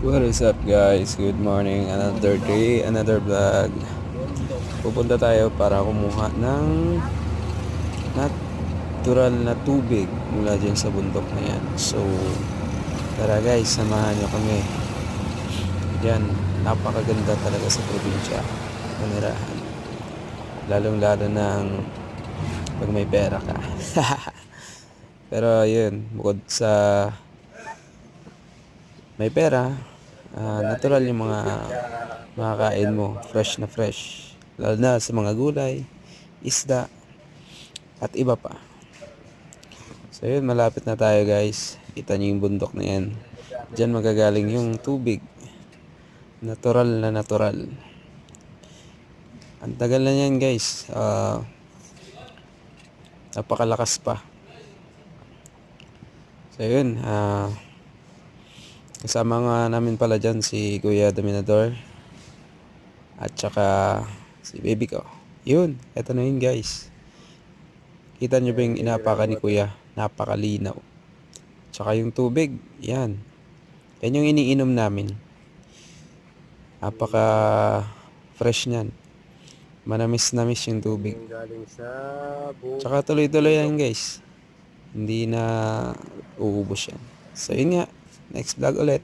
What is up guys? Good morning. Another day, another vlog. Pupunta tayo para kumuha ng natural na tubig mula dyan sa bundok na yan. So, tara guys, samahan nyo kami. Yan, napakaganda talaga sa probinsya. Manirahan. Lalong lalo ng pag may pera ka. Pero yun, bukod sa may pera, natural yung mga makakain mo, fresh na fresh, lalo na sa mga gulay, isda at iba pa. So yun, malapit na tayo guys. Kita nyo yung bundok na yan. Diyan magagaling yung tubig, natural na natural. Ang tagal na yan guys. Napakalakas pa. So yun, kasama nga namin pala dyan si Kuya Dominador at saka si baby ko. Yun, eto na yun guys. Kita nyo ba yung inapaka ni Kuya? Napakalinaw. Tsaka yung tubig, yan. Yan yung iniinom namin. Napaka fresh niyan. Manamis-namis yung tubig. Tsaka tuloy-tuloy yan guys. Hindi na uubos yan. So yun nga, next vlog ulit.